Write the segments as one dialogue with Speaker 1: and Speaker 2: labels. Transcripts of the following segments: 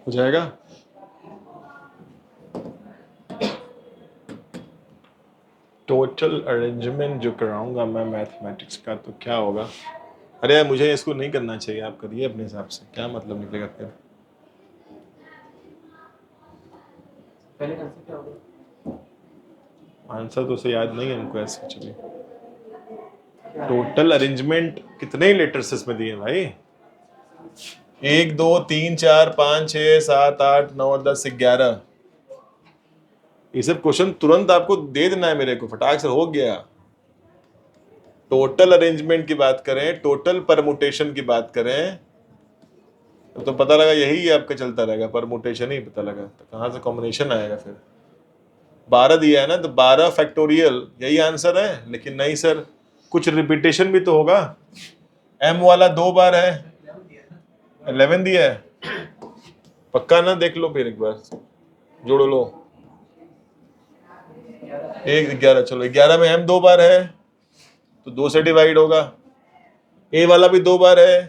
Speaker 1: हो जाएगा। Total arrangement जो कराऊंगा मैं मैथमेटिक्स का तो क्या होगा? अरे यार मुझे इसको नहीं करना चाहिए, आप करिए अपने हिसाब से, क्या मतलब निकलेगा फिर?
Speaker 2: पहले आंसर क्या होगा?
Speaker 1: आंसर तो से याद नहीं है हमको ऐसे। चलिए, टोटल अरेंजमेंट कितने लेटर्स इसमें दिए भाई? 1 2 3 4 5 6 7 8 9 10 11। ये सब क्वेश्चन तुरंत आपको दे देना है मेरे को, फटाक से हो गया। टोटल अरेंजमेंट की बात करें, टोटल परमुटेशन की बात करें तो पता लगा यही आपका चलता रहेगा, परमुटेशन ही पता लगा, तो कहाँ से कॉम्बिनेशन आएगा फिर? 12 दिया है ना, तो 12 फैक्टोरियल यही आंसर है। लेकिन नहीं सर, कुछ रिपीटेशन भी तो होगा। m वाला 2 बार है, 11 दिया है पक्का ना? देख लो फिर एक बार, जोड़ लो। 1 11, चलो 11 में m 2 बार है तो 2 से डिवाइड होगा। a वाला भी 2 बार है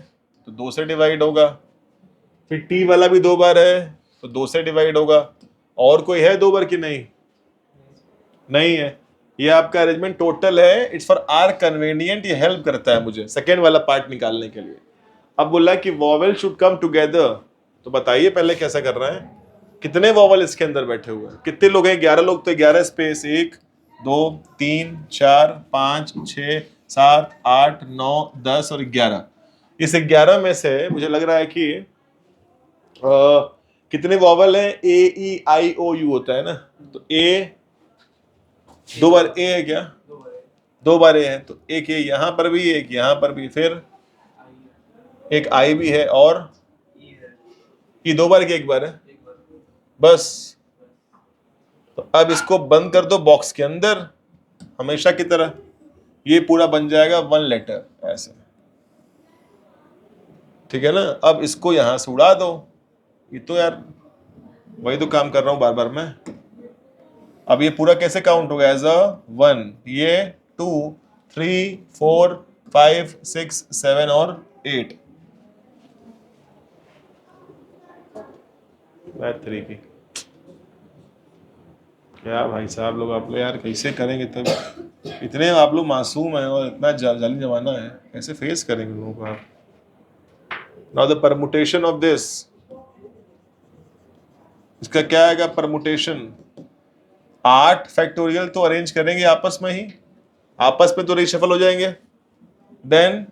Speaker 1: तो 2 से डिवाइड होगा। फिर t वाला भी 2 बार है तो 2 से डिवाइड होगा। और कोई है 2 बार की नहीं? नहीं है। ये आपका अरेंजमेंट टोटल है, इट्स फॉर आर कन्वीनियंट, ये हेल्प करता है मुझे सेकेंड वाला पार्ट निकालने के लिए। अब बोला कि वॉवेल शुड कम टुगेदर, तो बताइए पहले कैसा कर रहे हैं? कितने वॉवेल इसके अंदर बैठे हुए हैं? कितने लोग हैं? 11 लोग, तो 11 स्पेस 1 2 3 4 5 6 7 8 9 10 और 11। इस 11 में से मुझे लग रहा है कि कितने वॉवेल हैं? ए ई आई ओ यू होता है ना, तो ए 2 बार ए है क्या? 2 बार ए है, तो एक ए यहां पर भी, एक यहां पर भी, फिर एक आई भी है, और ये 2 बार की 1 बार है बस। तो अब इसको बंद कर दो बॉक्स के अंदर हमेशा की तरह, ये पूरा बन जाएगा 1 लेटर ऐसे, ठीक है ना? अब इसको यहां से उड़ा दो। ये तो यार वही तो काम कर रहा हूं बार बार मैं। अब ये पूरा कैसे काउंट होगा? एज अ 1, ये 2 3 4 5 6 7 और 8। मैथ 3 की क्या भाई साहब लोग, आप लोग यार कैसे करेंगे? तब इतने आप लोग मासूम हैं और इतना जाली जमाना है, कैसे फेस करेंगे लोगों को आप? Now the permutation of this, इसका क्या आएगा परमुटेशन? 8 फैक्टोरियल तो अरेंज करेंगे आपस में ही, आपस में तो रिशफल हो जाएंगे। देन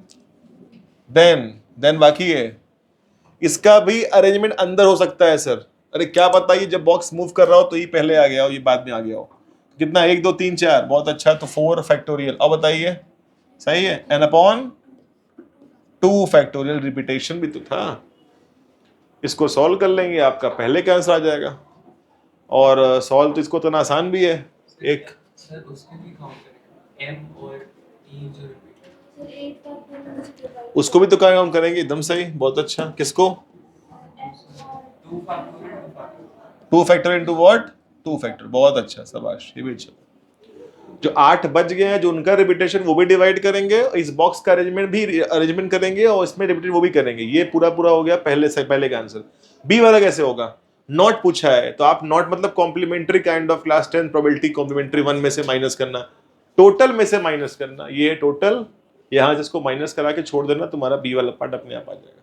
Speaker 1: देन देन बाकी है, इसका भी अरेंजमेंट अंदर हो सकता है सर। अरे क्या पता ये जब बॉक्स मूव कर रहा हो तो ये पहले आ गया हो, ये बाद में आ गया हो। कितना? 1 2 3 4, बहुत अच्छा, तो 4 फैक्टोरियल। अब बताइए सही है? एन अपॉन 2 फैक्टोरियल, रिपीटेशन भी तो था। इसको सॉल्व कर लेंगे, आपका पहले का आंसर आ जाएगा। और सॉल्व तो इसको इतना आसान भी है। एक
Speaker 2: सर उसके भी काउंट करेंगे, m और t जो रिपीट,
Speaker 1: उसको भी तो काउंट करेंगे, एकदम सही, बहुत अच्छा। किसको? 2 फैक्टर इनटू व्हाट? 2 फैक्टर, बहुत अच्छा, शाबाश, ये भी अच्छा। जो 8 बच गए हैं जो उनका रिपीटेशन वो भी डिवाइड करेंगे, इस बॉक्स का अरेंजमेंट भी अरेंजमेंट करेंगे और इसमें रिपीटेड वो भी करेंगे। ये पूरा पूरा हो गया पहले से, पहले का आंसर। बी वाला कैसे होगा? नॉट पूछा है तो आप नॉट मतलब complementary kind of class 10 probability, complementary 1 में से माइनस करना, टोटल में से माइनस करना, ये टोटल यहां जिसको माइनस करा के छोड़ देना, तुम्हारा बी वाला पार्ट अपने आप आ जाएगा।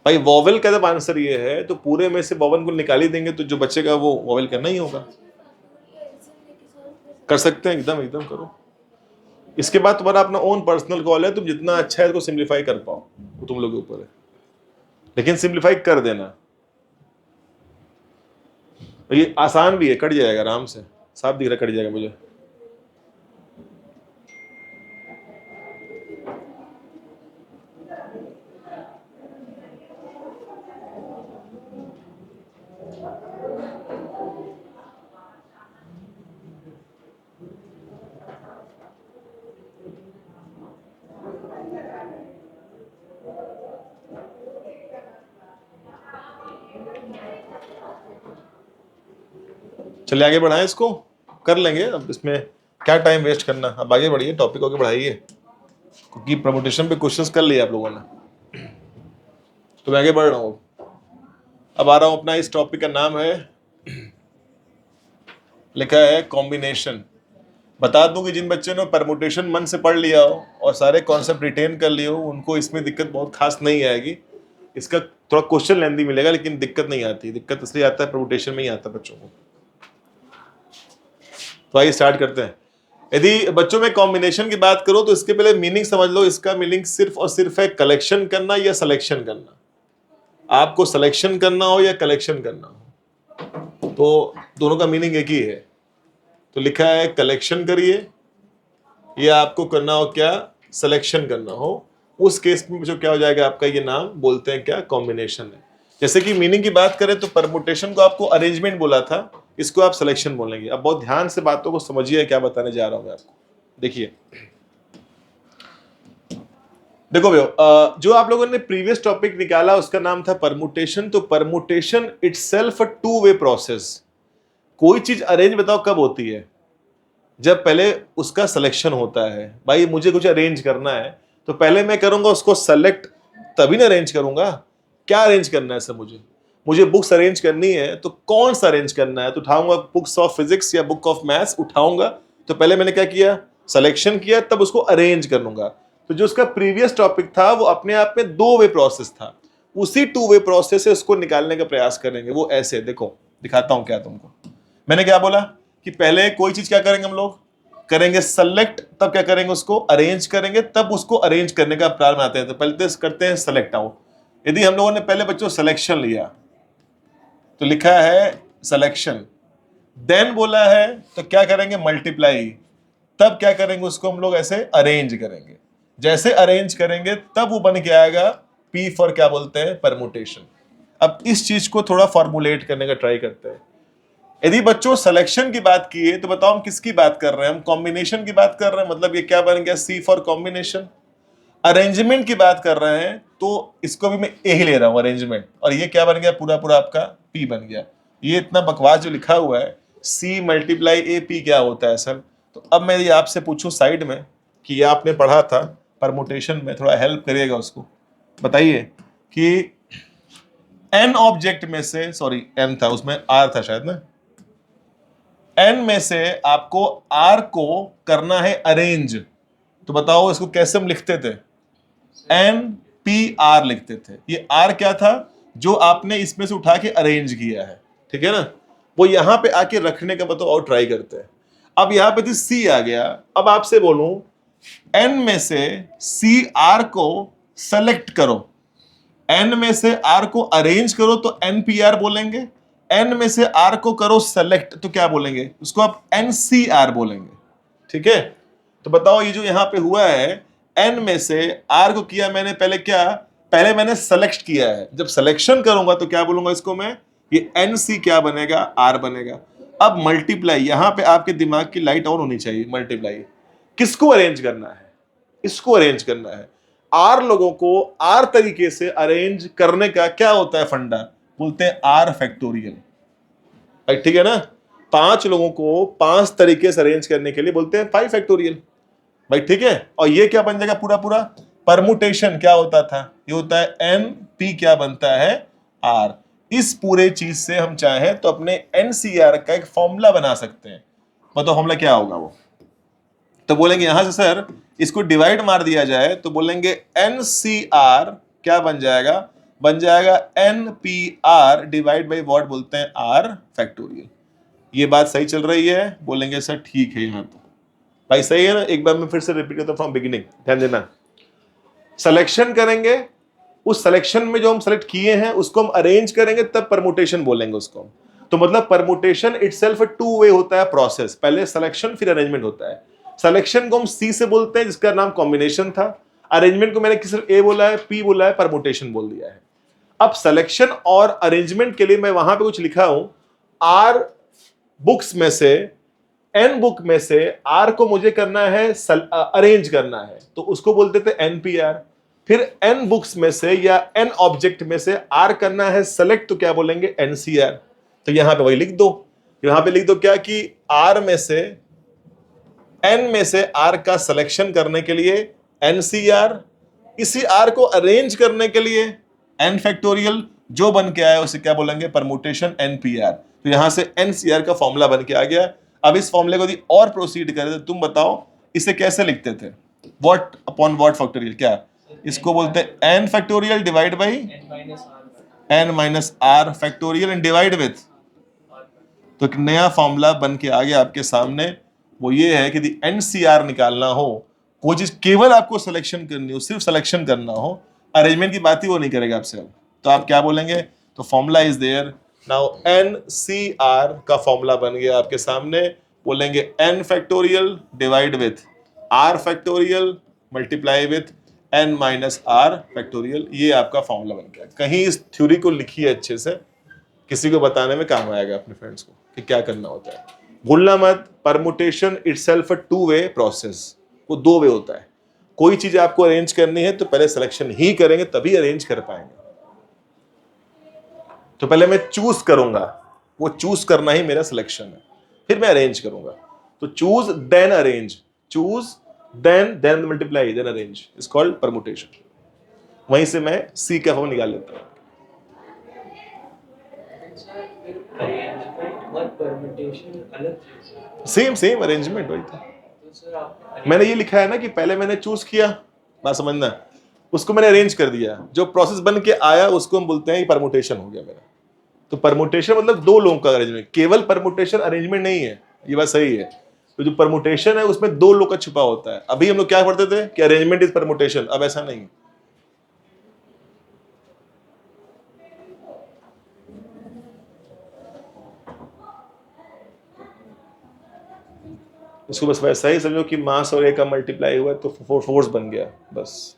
Speaker 1: भाई वॉवेल का जब आंसर ये है तो पूरे में से वॉवेल को निकाल ही देंगे, तो जो बचेगा वो वॉवेल करना ही होगा। कर सकते हैं, एकदम एकदम करो। इसके बाद तुम्हारा अपना ओन पर्सनल कॉल है, तुम जितना अच्छा है इसको सिंप्लीफाई कर पाओ, वो तुम लोग के ऊपर है, लेकिन सिंप्लीफाई कर देना। ये आसान भी है, कट जाएगा आराम से, साफ दिख रहा, कट जाएगा मुझे। चलिए आगे बढ़ाएं, इसको कर लेंगे। अब इसमें क्या टाइम वेस्ट करना, अब आगे बढ़िए, टॉपिक आगे बढ़ाइए, क्योंकि प्रमोटेशन पे क्वेश्चंस कर लिए आप लोगों ने, तो मैं आगे बढ़ रहा हूँ। अब आ रहा हूं, अपना इस टॉपिक का नाम है, लिखा है कॉम्बिनेशन। बता दूं कि जिन बच्चों ने परमुटेशन मन से पढ़ लिया हो और सारे कॉन्सेप्ट रिटेन कर लिए हो, उनको इसमें दिक्कत बहुत खास नहीं आएगी। इसका थोड़ा क्वेश्चन लेंथी मिलेगा, लेकिन दिक्कत नहीं आती। दिक्कत इसलिए आता है परमुटेशन में ही आता है बच्चों को। तो आइए स्टार्ट करते हैं। यदि बच्चों में कॉम्बिनेशन की बात करो तो इसके पहले मीनिंग समझ लो। इसका मीनिंग सिर्फ और सिर्फ है कलेक्शन करना या सिलेक्शन करना। आपको सिलेक्शन करना हो या कलेक्शन करना हो, तो दोनों का मीनिंग एक ही है। तो लिखा है कलेक्शन करिए या आपको करना हो क्या, सिलेक्शन करना हो। उस केस में जो क्या हो जाएगा आपका, ये नाम बोलते हैं क्या, कॉम्बिनेशन है। जैसे कि मीनिंग की बात करें तो परमुटेशन को आपको अरेंजमेंट बोला था, इसको आप सिलेक्शन बोलेंगे। अब बहुत ध्यान से बातों को समझिए, क्या बताने जा रहा हूं मैं आपको। देखिए, देखो भैया, जो आप लोगों ने प्रीवियस टॉपिक निकाला उसका नाम था परमुटेशन। तो permutation itself a two way process. कोई चीज अरेंज बताओ कब होती है, जब पहले उसका सिलेक्शन होता है। भाई मुझे कुछ अरेंज करना है तो पहले मैं करूंगा उसको सेलेक्ट, तभी ना अरेंज करूंगा। क्या अरेंज करना है सर, मुझे बुक्स अरेंज करनी है, तो कौन सा अरेंज करना है, तो उठाऊंगा बुक्स ऑफ फिजिक्स या बुक ऑफ मैथ्स उठाऊंगा। तो पहले मैंने क्या किया, सिलेक्शन किया, तब उसको अरेंज कर लूंगा। तो जो उसका प्रीवियस टॉपिक था वो अपने आप में दो वे प्रोसेस था। उसी टू वे प्रोसेस से उसको निकालने का प्रयास करेंगे। वो ऐसे, देखो दिखाता हूं क्या तुमको। मैंने क्या बोला कि पहले कोई चीज क्या करेंगे हम लोग, करेंगे सेलेक्ट, तब क्या करेंगे उसको अरेंज करेंगे, तब उसको अरेंज करने का प्लान बनाते हैं। तो पहले तो करते हैं सेलेक्ट आउट। यदि हम लोगों ने पहले बच्चों सिलेक्शन लिया तो लिखा है सिलेक्शन, देन बोला है तो क्या करेंगे मल्टीप्लाई, तब क्या करेंगे उसको हम लोग ऐसे अरेंज करेंगे। जैसे अरेंज करेंगे तब वो बन के आएगा पी फॉर क्या बोलते हैं, परमुटेशन। अब इस चीज को थोड़ा फॉर्मुलेट करने का ट्राई करते हैं। यदि बच्चों सिलेक्शन की बात की है तो बताओ हम किसकी बात कर रहे हैं, हम कॉम्बिनेशन की बात कर रहे हैं। मतलब ये क्या बन गया, सी फॉर कॉम्बिनेशन। अरेंजमेंट की बात कर रहे हैं तो इसको भी मैं ए ही ले रहा हूं अरेंजमेंट, और ये क्या बन गया, पूरा पूरा आपका पी बन गया। ये इतना बकवास जो लिखा हुआ है सी मल्टीप्लाई ए पी क्या होता है सर। तो अब मैं ये आपसे पूछूं साइड में कि ये आपने पढ़ा था परमुटेशन में, थोड़ा हेल्प करिएगा उसको। बताइए कि एन ऑब्जेक्ट में से, सॉरी एन था उसमें आर था शायद ना, एन में से आपको आर को करना है अरेंज। तो बताओ इसको कैसे हम लिखते थे, एन पी आर लिखते थे। ये आर क्या था, जो आपने इसमें से उठा के अरेंज किया है, ठीक है ना। वो यहां पे आके रखने का बताओ और ट्राई करते हैं। अब यहां पे सी आ गया। अब आपसे बोलूं एन में से सी आर को सेलेक्ट करो, एन में से आर को अरेंज करो तो एन पी आर बोलेंगे। एन में से आर को करो सेलेक्ट तो क्या बोलेंगे उसको, आप एन सी आर बोलेंगे, ठीक है। तो बताओ ये जो यहां पे हुआ है, एन में से आर को किया मैंने पहले क्या, पहले मैंने सेलेक्ट किया है। जब सिलेक्शन करूंगा तो क्या बोलूंगा इसको मैं, ये एन सी क्या बनेगा, आर बनेगा। अब मल्टीप्लाई, यहां पे आपके दिमाग की लाइट ऑन होनी चाहिए। मल्टीप्लाई किसको अरेंज करना है, इसको अरेंज करना है। आर लोगों को आर तरीके से अरेंज करने का क्या होता है फंडा, बोलते हैं आर फैक्टोरियल, ठीक है ना। 5 लोगों को 5 तरीके से अरेंज करने के लिए बोलते हैं 5 फैक्टोरियल भाई, ठीक है। और ये क्या बन जाएगा, पूरा पूरा परमुटेशन क्या होता था, ये होता है एन पी क्या बनता है, आर। इस पूरे चीज से हम चाहें तो अपने एनसीआर का एक फॉर्मूला बना सकते हैं। बताओ फॉर्मूला क्या होगा वो, तो बोलेंगे यहां से सर इसको डिवाइड मार दिया जाए तो बोलेंगे एन सी आर क्या बन जाएगा, बन जाएगा N P R divide by what, बोलते हैं आर फैक्टोरियल। ये बात सही चल रही है, बोलेंगे सर ठीक है। यहां तो भाई सही है ना। एक बार मैं फिर से रिपीट करता हूं फ्रॉम बिगिनिंग, ध्यान देना। सिलेक्शन करेंगे, उस सिलेक्शन में जो हम सेलेक्ट किए हैं उसको हम अरेंज करेंगे, तब परमुटेशन बोलेंगे उसको। तो मतलब परमुटेशन इटसेल्फ टू वे होता है प्रोसेस, पहले सिलेक्शन फिर अरेंजमेंट होता है। सिलेक्शन को हम सी से बोलते हैं जिसका नाम कॉम्बिनेशन था। अरेंजमेंट को मैंने सिर्फ ए बोला है, पी बोला है, परमुटेशन बोल दिया है। अब सिलेक्शन और अरेंजमेंट के लिए मैं वहां पे कुछ लिखा हूं, आर बुक्स में से, एन बुक में से आर को मुझे करना है अरेंज करना है, तो उसको बोलते थे एनपीआर। फिर एन बुक्स में से या एन ऑब्जेक्ट में से आर करना है सेलेक्ट, तो क्या बोलेंगे एनसीआर। तो यहां पे वही लिख दो, यहां पे लिख दो क्या कि आर में से, एन में से आर का सिलेक्शन करने के लिए एनसीआर, इसी आर को अरेंज करने के लिए एन फैक्टोरियल, जो बन के आया उसे क्या बोलेंगे, परमुटेशन NPR। तो यहां से NCR का फॉर्मूला बन के आ गया। अब इस फॉर्मूले को यदि और प्रोसीड करें तो तुम बताओ इसे कैसे लिखते थे, व्हाट अपॉन व्हाट फैक्टोरियल, क्या इसको बोलते हैं n factorial divide by n minus r factorial and divide with. तो एक नया फॉर्मूला बन के आ गया आपके सामने, वो ये है कि यदि NCR निकालना हो, कोई चीज केवल आपको सिलेक्शन करनी हो, सिर्फ सिलेक्शन करना हो, अरेंजमेंट की बात ही वो नहीं करेगा आपसे। अब तो आप क्या बोलेंगे, तो formula is there now, NCR का फॉर्मूला बन गया आपके सामने, बोलेंगे n factorial divide with r factorial multiply with n minus r factorial. ये आपका फॉर्मूला बन गया। कहीं इस थ्योरी को लिखिए अच्छे से, किसी को बताने में काम आएगा अपने फ्रेंड्स को कि क्या करना होता है। भूलना मत, permutation itself a two way process, वो दो वे होता है। कोई चीज आपको अरेंज करनी है तो पहले सिलेक्शन ही करेंगे तभी अरेंज कर पाएंगे। तो पहले मैं चूज करूंगा, वो चूज करना ही मेरा सिलेक्शन है, फिर मैं अरेंज करूंगा। तो choose then arrange, choose then multiply then arrange is called permutation. वहीं से मैं सी का फॉर्म निकाल लेता हूं।
Speaker 2: अरेंजमेंट और परम्यूटेशन अलग चीज है।
Speaker 1: सेम अरेंजमेंट वही था।
Speaker 2: तो सर आप
Speaker 1: मैंने ये लिखा है ना कि पहले मैंने चूज किया, बात समझना, उसको मैंने अरेंज कर दिया, जो प्रोसेस बन के आया उसको हम बोलते हैं परमुटेशन हो गया मेरा। तो परमुटेशन मतलब दो लोगों का अरेंजमेंट, केवल परमुटेशन अरेंजमेंट नहीं है, ये बात सही है। तो जो परमुटेशन है उसमें दो लोग का छुपा होता है। अभी हम लोग क्या पढ़ते थे कि अरेंजमेंट इज परमुटेशन, अब ऐसा नहीं। इसको बस वैसा ही समझो कि मास और ए का मल्टीप्लाई हुआ तो फोर्स बन गया, बस।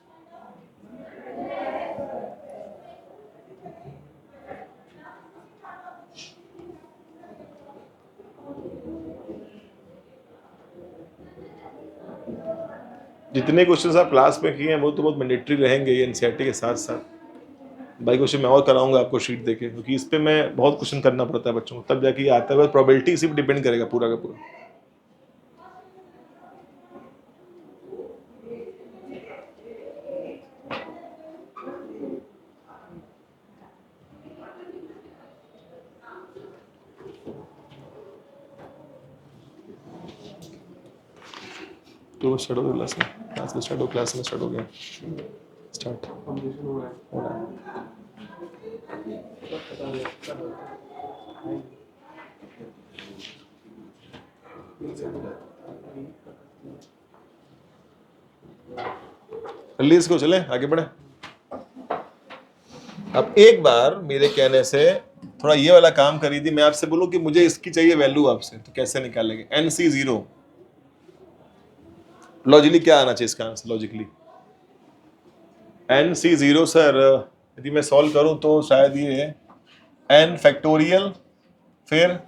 Speaker 1: जितने क्वेश्चंस आप क्लास में किए हैं वो तो बहुत मैंडेटरी रहेंगे ये एनसीईआरटी के साथ साथ। बाकी क्वेश्चन मैं और कराऊंगा आपको शीट देके, क्योंकि इस पे मैं बहुत क्वेश्चन करना पड़ता है बच्चों को, तब जाके ये आता है। प्रोबेबिलिटी इसी पे डिपेंड करेगा पूरा का पूरा। तो स्टार्ट हो गया क्लास में, क्लास में स्टार्ट हो गया, स्टार्ट
Speaker 2: कंप्लीशन हो रहा है।
Speaker 1: हो रहा है। जल्दी इसको चले आगे बढ़े। अब एक बार मेरे कहने से थोड़ा ये वाला काम करी थी, मैं आपसे बोलूं कि मुझे इसकी चाहिए वैल्यू आपसे, तो कैसे निकालेंगे? NC0 लॉजिकली क्या आना चाहिए इसका आंसर? लॉजिकली NC0 सर यदि मैं सॉल्व करूं तो शायद ये n फैक्टोरियल फिर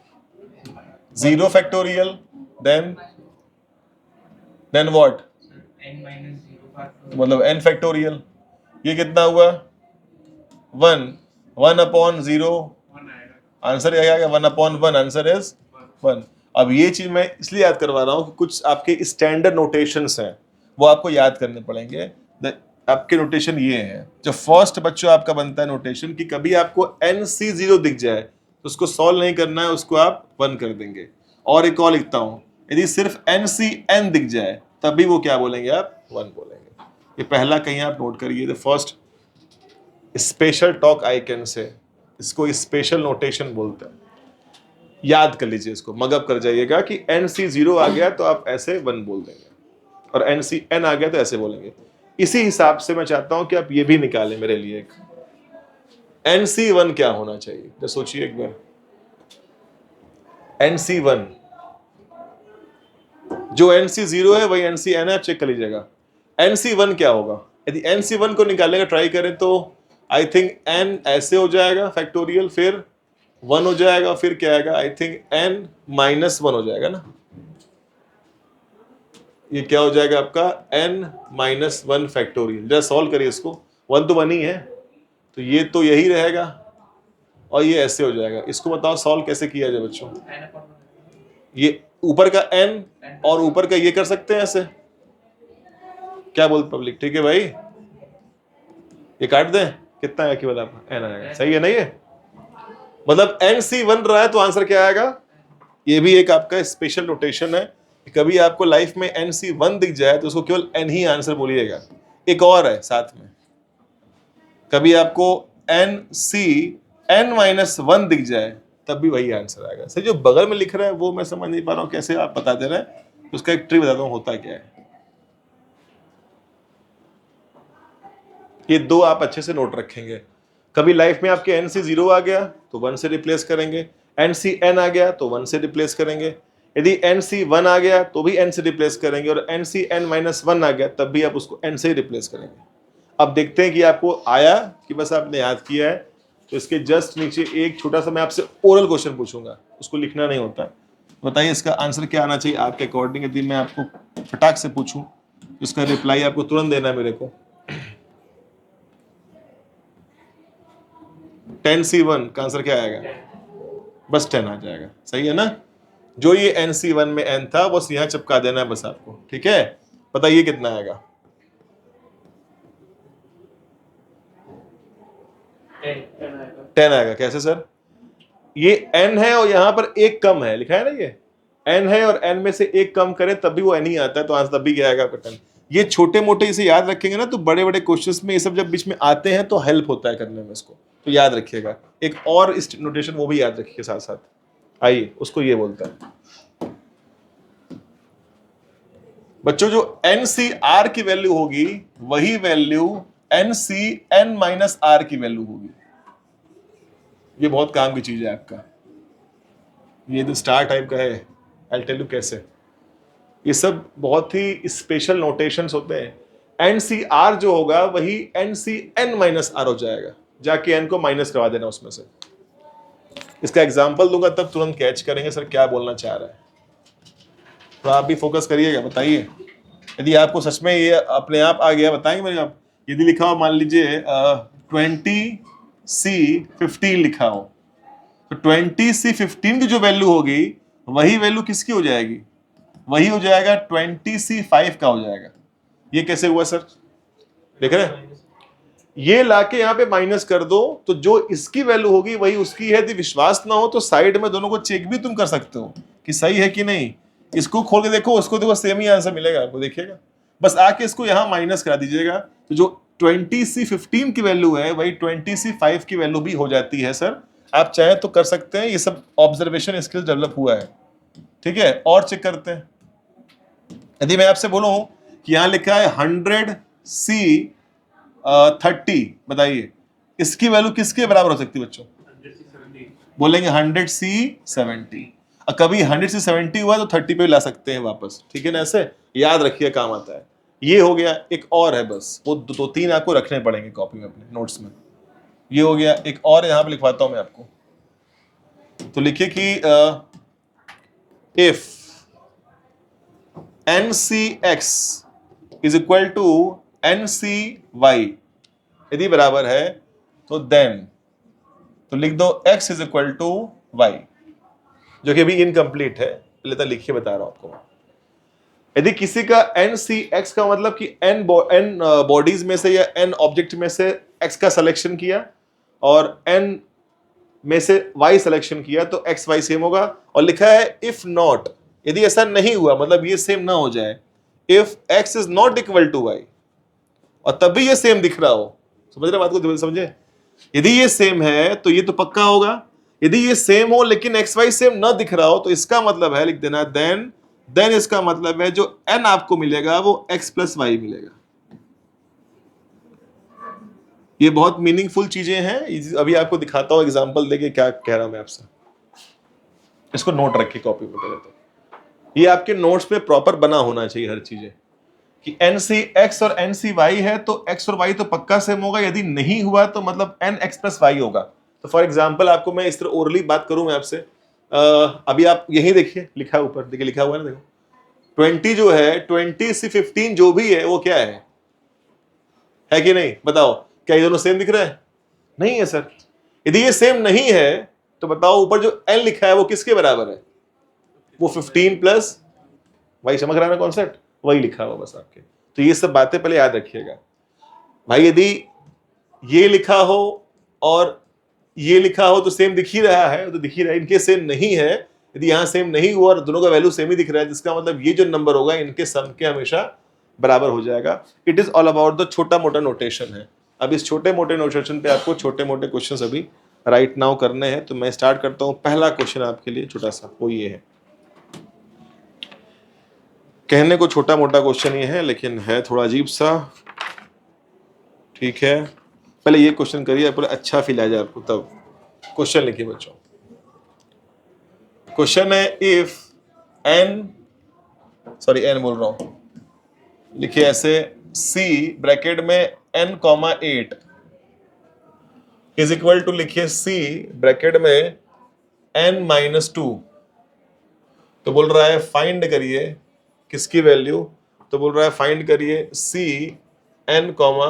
Speaker 1: 0 factorial then what,
Speaker 2: n minus 0 factor
Speaker 1: मतलब n फैक्टोरियल। ये कितना हुआ? 1 अपॉन 0,
Speaker 2: 1 आएगा।
Speaker 1: आंसर क्या आएगा? 1/1, आंसर इज 1। अब ये चीज मैं इसलिए याद करवा रहा हूँ कि कुछ आपके स्टैंडर्ड नोटेशंस हैं वो आपको याद करने पड़ेंगे। आपके नोटेशन ये हैं, जो फर्स्ट बच्चों आपका बनता है नोटेशन कि कभी आपको NC0 दिख जाए तो उसको सॉल्व नहीं करना है, उसको आप 1 कर देंगे। और एक और लिखता हूँ, यदि सिर्फ NCN दिख जाए तभी वो क्या बोलेंगे? आप 1 बोलेंगे। ये पहला कहीं आप नोट करिए, the first special talk I can say, इसको स्पेशल नोटेशन बोलते हैं। याद कर लीजिए इसको, मगअप कर जाइएगा कि NC0 आ गया तो आप ऐसे 1 बोल देंगे, और NCN आ गया तो ऐसे बोलेंगे। इसी हिसाब से मैं चाहता हूं कि आप ये भी निकालें मेरे लिए एक NC1 क्या होना चाहिए, तो सोचिए एक बार। NC1 जो NC0 है वही NCN है, आप चेक कर लीजिएगा। NC1 क्या होगा? यदि NC1 को निकालने का ट्राई करें तो आई थिंक N ऐसे हो जाएगा फैक्टोरियल, फिर 1 हो जाएगा, फिर क्या आएगा? आई थिंक N माइनस 1 हो जाएगा ना। ये क्या हो जाएगा आपका? N minus 1 factorial. जरा सॉल्व करिए इसको, 1 तो 1 ही है तो ये तो यही रहेगा, और ये ऐसे हो जाएगा। इसको बताओ सॉल्व कैसे किया जाए बच्चों?
Speaker 2: n upon 1।
Speaker 1: ये ऊपर का n और ऊपर का ये कर सकते हैं ऐसे, क्या बोलते पब्लिक? ठीक है भाई, ये काट दें कितना आएगा केवल आपका n आएगा, सही है ना ये? मतलब NC बन रहा है तो आंसर क्या आएगा? ये भी एक आपका स्पेशल नोटेशन है, कभी आपको लाइफ में NC1 दिख जाए तो उसको केवल n ही आंसर बोलिएगा। एक और है साथ में, कभी आपको NC(n-1) दिख जाए तब भी वही आंसर आएगा। सर जो बगल में लिख रहा है वो मैं समझ नहीं पा रहा हूँ, कैसे आप बता दे रहे हैं, उसका एक ट्रिक बताता हूँ होता क्या है। ये दो आप अच्छे से नोट रखेंगे। कभी लाइफ में आपके NC0 आ गया तो 1 से रिप्लेस करेंगे, NCn आ गया तो 1 से रिप्लेस करेंगे, यदि NC1 आ गया तो भी n से रिप्लेस करेंगे, और NCn-1 आ गया तब भी आप उसको n से ही रिप्लेस करेंगे। अब देखते हैं कि आपको आया कि बस आपने याद किया है। तो इसके जस्ट नीचे एक छोटा सा मैं आपसे ओरल क्वेश्चन पूछूंगा, उसको लिखना नहीं होता। बताइए इसका आंसर क्या आना चाहिए आपके अकॉर्डिंग। यदि मैं आपको फटाक से पूछूं तो इसका रिप्लाई आपको तुरंत देना है मेरे को। 10C1 का आंसर क्या आएगा? बस 10 आ जाएगा, सही है ना? जो ये NC1 में n था बस यहाँ चिपका देना है बस आपको, ठीक है? बताइए कितना आएगा? 10 आएगा। कैसे सर? ये n है और यहाँ पर एक कम है, लिखा है ना, ये n है और n में से एक कम करें तब भी वो n ही आता है, तो आंसर तब भी क्या आएगा आपका 10। ये छोटे मोटे इसे याद रखेंगे ना तो बड़े बड़े क्वेश्चंस में ये सब जब बीच में आते हैं तो हेल्प होता है करने में इसको, तो याद रखिएगा। एक और इस नोटेशन वो भी याद रखिए साथ साथ। आइए उसको ये बोलता है बच्चों, जो NCR की वैल्यू होगी वही वैल्यू NCn-R की वैल्यू होगी। ये बहुत काम की चीज है आपका, ये तो स्टार टाइप का है। आई टेल यू कैसे, ये सब बहुत ही स्पेशल नोटेशंस होते हैं। NCR जो होगा वही NCn-R हो जाएगा, जाके n को माइनस करवा देना उसमें से। इसका एग्जांपल दूंगा तब तुरंत कैच करेंगे सर क्या बोलना चाह रहा है। तो आप भी फोकस करिएगा, बताइए यदि आपको सच में ये अपने आप आ गया बताएंगे मेरे आप। यदि लिखा हो मान लीजिए 20C15 लिखा हो, तो 20C15 की जो वैल्यू होगी वही वैल्यू किसकी हो जाएगी? वही हो जाएगा 20C5 का हो जाएगा। ये कैसे हुआ सर? देख रहे हैं, ये लाके यहाँ पे माइनस कर दो तो जो इसकी वैल्यू होगी वही उसकी है। यदि विश्वास ना हो तो साइड में दोनों को चेक भी तुम कर सकते हो कि सही है कि नहीं। इसको खोल के देखो, उसको देखो, सेम ही आंसर मिलेगा आपको, देखिएगा। बस आके इसको यहाँ माइनस करा दीजिएगा तो जो 20C15 की वैल्यू है वही 20C5 की वैल्यू भी हो जाती है सर। आप चाहे तो कर सकते हैं, ये सब ऑब्जर्वेशन स्किल डेवलप हुआ है, ठीक है। और चेक करते हैं, यदि मैं आपसे बोलूं कि यहां लिखा है 100C30, बताइए इसकी वैल्यू किसके बराबर हो सकती है बच्चों? बोलेंगे 100C70। और कभी 100C70 हुआ तो 30 पे ला सकते हैं वापस, ठीक है ना। ऐसे याद रखिए, काम आता है। ये हो गया। एक और है, बस वो दो तीन आपको रखने पड़ेंगे कॉपी में अपने नोट्स में। ये हो गया। एक और यहां पे लिखवाता हूं मैं आपको, तो लिखिए कि if NCX is equal to NCY, यदि बराबर है तो देन, तो लिख दो x is equal to y, जो कि अभी इनकम्प्लीट है, पहले तो लिखिए, बता रहा हूं आपको। यदि किसी का NCX का मतलब कि n बॉडीज में से या n ऑब्जेक्ट में से x का सिलेक्शन किया और n में से y सिलेक्शन किया तो x y सेम होगा। और लिखा है इफ नॉट, यदि ऐसा नहीं हुआ, मतलब ये सेम ना हो जाए, if x is not equal to y, और तब भी ये सेम दिख रहा हो, समझ रहे बात को, समझे? यदि ये सेम है तो ये तो पक्का होगा। यदि ये सेम हो लेकिन एक्स वाई सेम ना दिख रहा हो तो इसका मतलब है, लिख देना देन इसका मतलब है जो n आपको मिलेगा वो x प्लस वाई मिलेगा। ये बहुत मीनिंगफुल चीजें हैं, अभी आपको दिखाता हूं एग्जांपल देके क्या कह रहा हूं मैं आपसे। इसको नोट रखिए कॉपी पे पहले तो, ये आपके नोट्स में प्रॉपर बना होना चाहिए हर चीजें कि NCX और NCY है तो x और y तो पक्का सेम होगा, यदि नहीं हुआ तो मतलब NX प्लस y होगा। तो फॉर एग्जांपल आपको मैं इस तरह ओरली बात करूं मैं आपसे, अभी आप यही देखिए, लिखा है ऊपर, देखिए लिखा हुआ है ना, देखो 20 जो है 20C15 जो भी है वो क्या है कि नहीं? बताओ, क्या ये दोनों सेम दिख रहा है? नहीं है सर। यदि ये सेम नहीं है तो बताओ ऊपर जो n लिखा है वो किसके बराबर है? वो 15 प्लस y, समझ रहा है ना कॉन्सेप्ट? वही लिखा हुआ बस आपके। तो ये सब बातें पहले याद रखिएगा भाई। यदि ये लिखा हो और ये लिखा हो तो सेम दिख ही रहा है, तो दिख ही रहा है। इनके सेम नहीं है, यदि यहाँ सेम नहीं हुआ और दोनों का वैल्यू सेम ही दिख रहा है, जिसका मतलब ये जो नंबर होगा इनके सम के हमेशा बराबर हो जाएगा। It is all about the छोटा मोटा नोटेशन है। अब इस छोटे मोटे नोटेशन पे आपको छोटे मोटे क्वेश्चन अभी राइट नाउ करने हैं। तो मैं स्टार्ट करता हूँ। पहला क्वेश्चन आपके लिए छोटा सा वो ये है, कहने को छोटा मोटा क्वेश्चन ये है लेकिन है थोड़ा अजीब सा, ठीक है। पहले ये क्वेश्चन करिए, पूरा अच्छा फील आ जाए आपको, तब क्वेश्चन लिखिए बच्चों। क्वेश्चन है इफ एन बोल रहा हूं, लिखिए ऐसे, सी ब्रैकेट में n comma 8 is equal to, लिखिए सी ब्रैकेट में n माइनस 2। तो बोल रहा है फाइंड करिए किसकी वैल्यू, तो बोल रहा है फाइंड करिए सी n कॉमा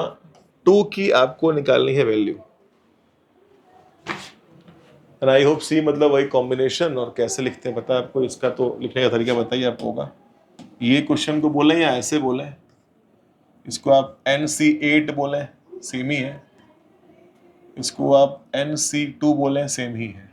Speaker 1: 2 की आपको निकालनी है वैल्यू। एंड आई होप सी मतलब वही कॉम्बिनेशन, और कैसे लिखते हैं पता है आपको, इसका तो लिखने का तरीका बताइए आपको होगा। ये क्वेश्चन को बोले या ऐसे बोले, इसको आप NC8 बोले सेम ही है, इसको आप NC2 बोले सेम ही है।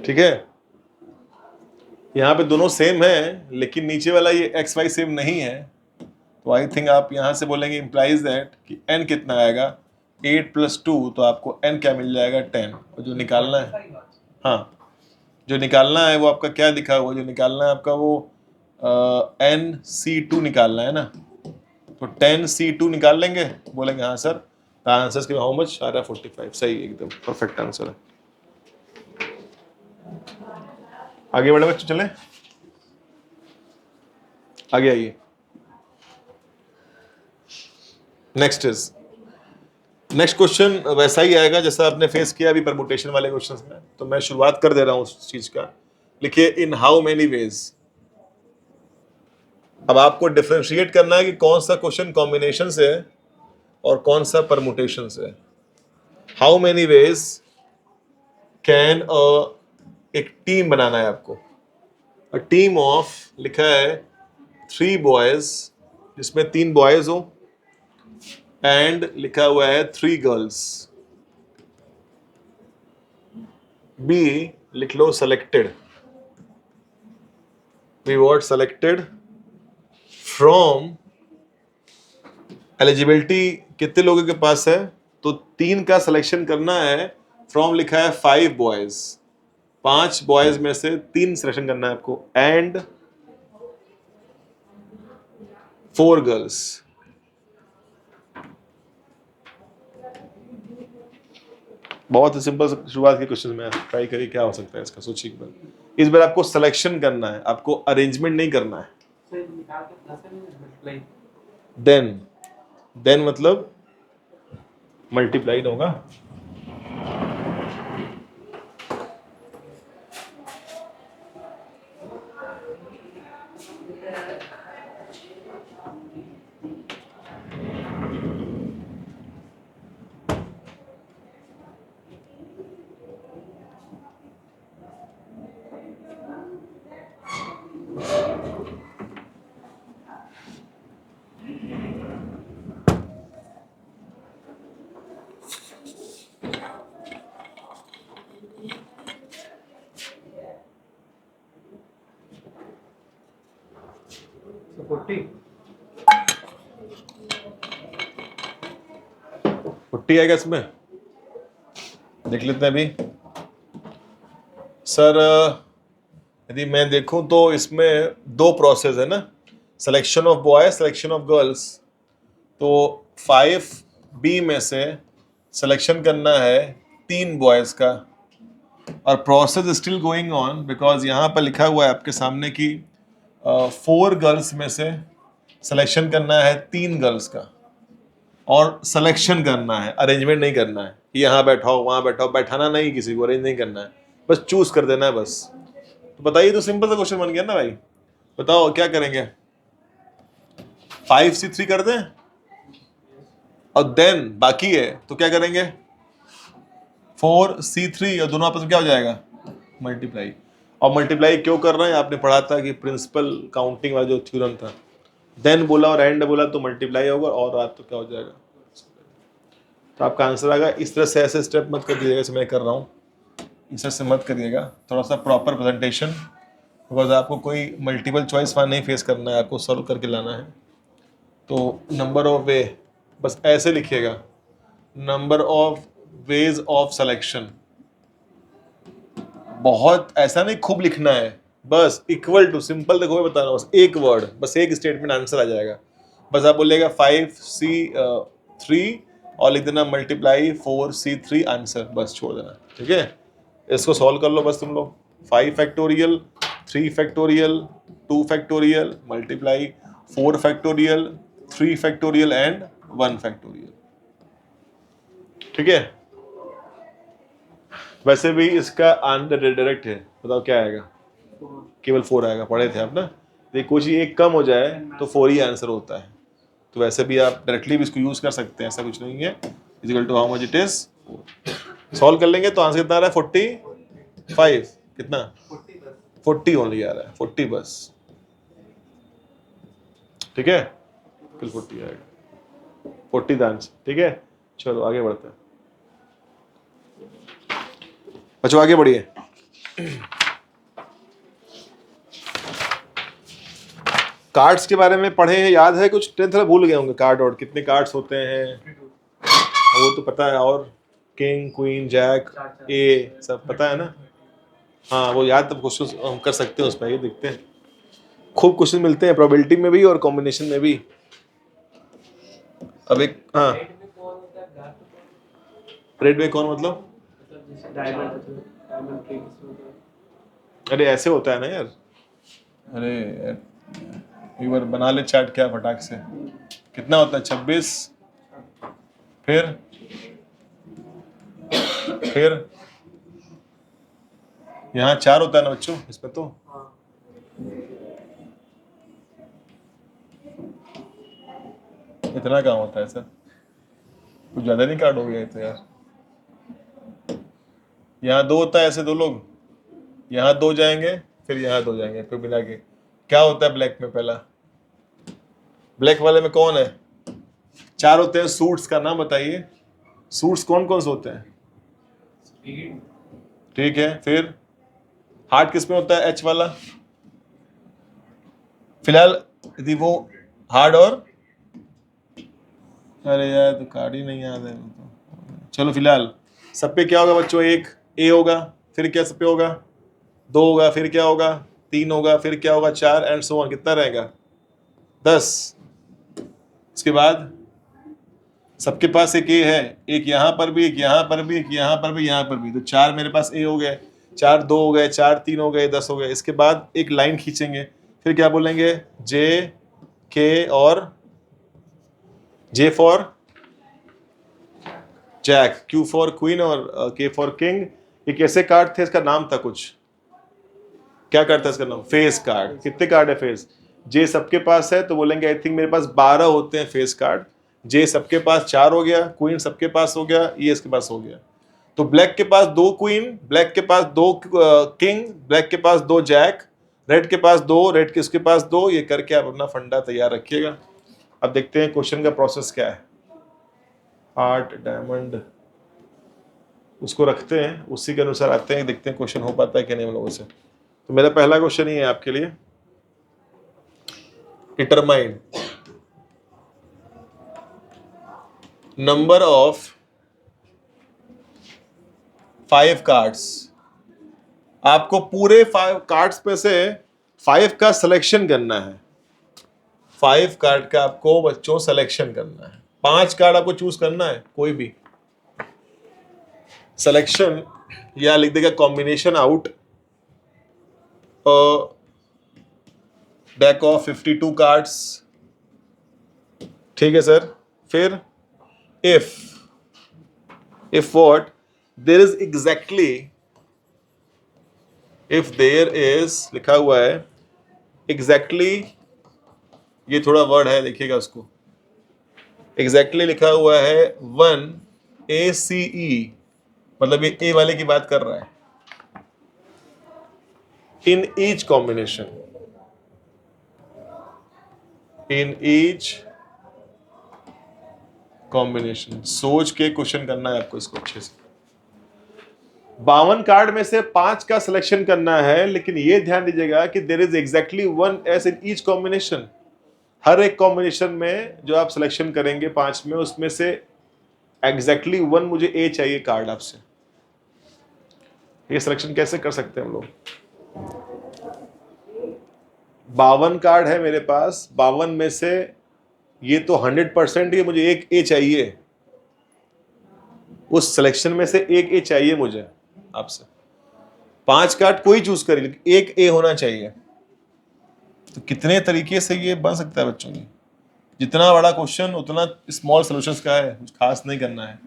Speaker 1: ठीक है, यहाँ पे दोनों सेम है लेकिन नीचे वाला ये एक्स वाई सेम नहीं है, तो आई थिंक आप यहाँ से बोलेंगे इम्प्लाइज दैट कि n कितना आएगा, 8 + 2, तो आपको n क्या मिल जाएगा, 10। और जो निकालना है, हाँ जो निकालना है वो आपका क्या दिखा हुआ, जो निकालना है आपका वो NC2 निकालना है ना, तो 10C2 निकाल लेंगे, बोलेंगे हाँ सर। आंसर के हाउ मच आ रहा है, 45। सही, एकदम परफेक्ट आंसर है। आगे बढ़े बच्चों, चले आगे आइए। नेक्स्ट क्वेश्चन वैसा ही आएगा जैसा आपने फेस किया अभी परमुटेशन वाले क्वेश्चंस में। तो मैं शुरुआत कर दे रहा हूं उस चीज का। लिखिए इन हाउ मेनी वेज। अब आपको डिफरेंशिएट करना है कि कौन सा क्वेश्चन कॉम्बिनेशन से है और कौन सा परमुटेशन से है। हाउ मेनी वेज कैन एक टीम बनाना है आपको। अ टीम ऑफ, लिखा है 3 बॉयज, जिसमें 3 बॉयज हो, एंड लिखा हुआ है 3 गर्ल्स। बी लिख लो selected, we what selected from, eligibility कितने लोगों के पास है, तो 3 का सिलेक्शन करना है। फ्रॉम लिखा है 5 बॉयज, 5 बॉयज में से 3 सिलेक्शन करना है आपको, एंड 4 गर्ल्स। बहुत ही सिंपल शुरुआत के क्वेश्चन में ट्राई करिए क्या हो सकता है इसका, सोचिए एक बार। इस बार आपको सिलेक्शन करना है, आपको अरेंजमेंट नहीं करना है। देन मतलब मल्टीप्लाइड होगा। पुट्टी आएगा इसमें, देख लेते हैं अभी। सर यदि मैं देखूं तो इसमें 2 प्रोसेस है ना, selection of boy, selection of girls. तो 5B में से सिलेक्शन करना है 3 बॉयज का, और process still going on because यहाँ पर लिखा हुआ है आपके सामने कि 4 गर्ल्स में से सिलेक्शन करना है 3 गर्ल्स का और सिलेक्शन करना है, अरेंजमेंट नहीं करना है कि यहाँ बैठाओ वहाँ बैठाओ, बैठाना नहीं, किसी को अरेंज नहीं करना है, बस चूज कर देना है बस। तो बताइए, तो सिंपल सा क्वेश्चन बन गया ना भाई। बताओ क्या करेंगे, 5C3 कर दें और देन बाकी है तो क्या करेंगे 4C3 और दोनों आपस में क्या हो जाएगा मल्टीप्लाई। और मल्टीप्लाई क्यों कर रहे हैं, आपने पढ़ा था कि प्रिंसिपल काउंटिंग वाला जो थ्योरम था, देन बोला और एंड बोला तो मल्टीप्लाई होगा और आप तो क्या हो जाएगा। तो आपका आंसर आएगा। इस तरह से ऐसे स्टेप मत कर दीजिएगा जैसे मैं कर रहा हूँ, इस तरह से मत करिएगा, थोड़ा सा प्रॉपर प्रेजेंटेशन, बिकॉज आपको कोई मल्टीपल चॉइस वहाँ नहीं फेस करना है, आपको सॉल्व करके लाना है। तो नंबर ऑफ वे बस ऐसे लिखिएगा, number of ways of selection. बहुत ऐसा नहीं खूब लिखना है, बस इक्वल टू, सिंपल देखो मैं बता रहा हूँ, बस एक वर्ड, बस एक स्टेटमेंट आंसर आ जाएगा। बस आप बोलिएगा 5C3 और लिख देना मल्टीप्लाई 4C3 आंसर, बस छोड़ देना, ठीक है। इसको सॉल्व कर लो बस तुम लोग, 5 factorial 3 factorial 2 factorial multiply 4 factorial 3 factorial and 1 factorial, ठीक है। वैसे भी इसका आंसर डायरेक्ट है, बताओ क्या आएगा, केवल 4 आएगा, पढ़े थे आप ना। देखिए कोई चीज एक कम हो जाए तो 4 ही आंसर होता है, तो वैसे भी आप डायरेक्टली भी इसको यूज कर सकते हैं, ऐसा कुछ नहीं है। Equal to how much it is, solve कर लेंगे तो आंसर कितना आ रहा है 45, कितना 40 ओनली आ रहा है, 40 बस, ठीक है, बिल्कुल 40 आएगा, 40 का आंसर, ठीक है। चलो आगे बढ़ते हैं बच्चों, आगे बढ़िए। कार्ड्स के बारे में पढ़े हैं, याद है कुछ, 10th में भूल गए होंगे कार्ड और कितने कार्ड्स होते हैं वो तो पता है, और किंग क्वीन जैक ए सब पता है ना। हाँ वो याद, तब क्वेश्चन हम कर सकते हैं उस पर, ये देखते हैं खूब क्वेश्चन मिलते हैं प्रोबेबिलिटी में भी और कॉम्बिनेशन में भी। अब एक हाँ, रेड में कौन मतलब, अरे ऐसे होता है ना यार, अरे एक बार बना ले चार्ट क्या फटाक से, कितना होता है 26, फिर यहाँ 4 होता है ना बच्चों इसमें, तो इतना काम होता है सर, कुछ ज्यादा नहीं कार्ड हो गया तो यार। यहाँ 2 होता है ऐसे, 2 लोग, यहाँ 2 जाएंगे फिर यहाँ 2 जाएंगे, फिर मिला के क्या होता है ब्लैक में, पहला ब्लैक वाले में कौन है, 4 होते हैं। सूट्स का नाम बताइए, सूट्स कौन कौन से होते हैं, ठीक है। फिर हार्ट किस में होता है, एच वाला, फिलहाल यदि वो हार्ड और, अरे यार तो कार्ड ही नहीं याद है तो। चलो फिलहाल सब पे क्या होगा बच्चों, एक ए होगा, फिर क्या सब पे होगा 2 होगा, फिर क्या होगा 3 होगा, फिर क्या होगा 4 एंड सो ऑन, कितना रहेगा 10। इसके बाद सबके पास एक ए है, एक यहाँ पर भी, एक यहाँ पर भी, एक यहाँ पर भी, यहाँ पर भी, तो 4 मेरे पास ए हो गए, 4 2 हो गए, 4 3 हो गए, 10 हो गए। इसके बाद एक लाइन खींचेंगे, फिर क्या बोलेंगे, जे के और J for jack, Q for queen और के फॉर किंग। एक ऐसे कार्ड थे, इसका नाम था कुछ, क्या कार्ड था इसका नाम, फेस कार्ड। कितने कार्ड है फेस, जे सबके पास है तो बोलेंगे आई थिंक मेरे पास 12 होते हैं फेस कार्ड, जे सबके पास 4 हो गया, क्वीन सबके पास हो गया, ये इसके पास हो गया। तो ब्लैक के पास 2 क्वीन, ब्लैक के पास 2 किंग, ब्लैक के पास 2 जैक, रेड के पास 2, रेड के उसके पास 2, ये करके आप अपना फंडा तैयार रखिएगा। अब देखते हैं क्वेश्चन का प्रोसेस क्या है। हार्ट डायमंड उसको रखते हैं, उसी के अनुसार आते हैं, देखते हैं क्वेश्चन हो पाता है कि नहीं हम लोगों से। तो मेरा पहला क्वेश्चन ही है आपके लिए, डिटरमाइन नंबर ऑफ 5 कार्ड्स। आपको पूरे 5 कार्ड्स में से 5 का सिलेक्शन करना है, 5 कार्ड का आपको बच्चों सिलेक्शन करना है, 5 कार्ड आपको चूज करना है, कोई भी सिलेक्शन या लिख देगा combination out deck of 52 cards, ठीक है सर। फिर if what there is exactly, if there is लिखा हुआ है exactly, ये थोड़ा वर्ड है देखिएगा उसको, exactly लिखा हुआ है 1 ACE, मतलब ये A वाले की बात कर रहा है। in each combination, in each combination, सोच के क्वेश्चन करना है आपको इसको अच्छे से। 52 कार्ड में से 5 का सिलेक्शन करना है, लेकिन ये ध्यान दीजिएगा कि there is exactly 1 S in each combination. हर एक कॉम्बिनेशन में जो आप सिलेक्शन करेंगे 5 में, उसमें से एग्जैक्टली 1 मुझे ए चाहिए कार्ड आपसे। ये सिलेक्शन कैसे कर सकते हैं हम लोग? 52 कार्ड है मेरे पास, 52 में से ये तो 100% ही मुझे एक ए चाहिए, उस सिलेक्शन में से एक ए चाहिए मुझे आपसे। 5 कार्ड कोई चूज करिए, एक ए होना चाहिए। तो कितने तरीके से ये बन सकता है बच्चों की? जितना बड़ा क्वेश्चन उतना स्मॉल सॉल्यूशंस का है, कुछ खास नहीं करना है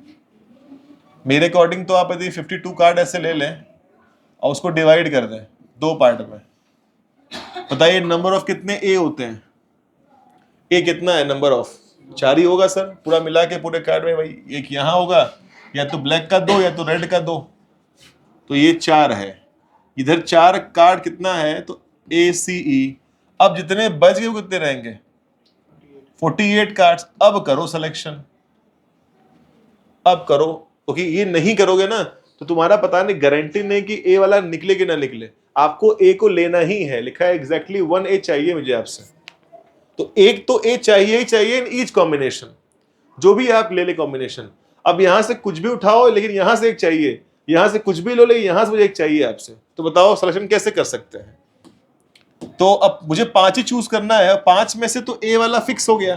Speaker 1: मेरे अकॉर्डिंग। तो आप यदि 52 कार्ड ऐसे ले लें और उसको डिवाइड कर दें 2 पार्ट में, बताइए नंबर ऑफ कितने ए होते हैं? ए कितना है नंबर ऑफ? 4 ही होगा सर, पूरा मिला के पूरे कार्ड में भाई। एक यहाँ होगा, या तो ब्लैक का 2 या तो रेड का 2, तो ये 4 है। इधर 4 कार्ड कितना है? तो ACE। अब जितने बच गए वो कितने रहेंगे? 48 कार्ड्स। अब करो सिलेक्शन, अब करो, क्योंकि ये नहीं करोगे ना तो तुम्हारा पता नहीं, गारंटी नहीं कि ए वाला निकले कि ना निकले। आपको ए को लेना ही है, लिखा है एग्जैक्टली 1 ए चाहिए मुझे आपसे। तो एक तो ए चाहिए ही चाहिए इन ईच कॉम्बिनेशन, जो भी आप ले ले कॉम्बिनेशन। अब यहां से कुछ भी उठाओ लेकिन यहां से एक चाहिए, यहां से कुछ भी लो लेकिन यहां से मुझे एक चाहिए आपसे। तो बताओ सिलेक्शन कैसे कर सकते हैं? तो अब मुझे 5 ही चूज करना है, 5 में से तो ए वाला फिक्स हो गया।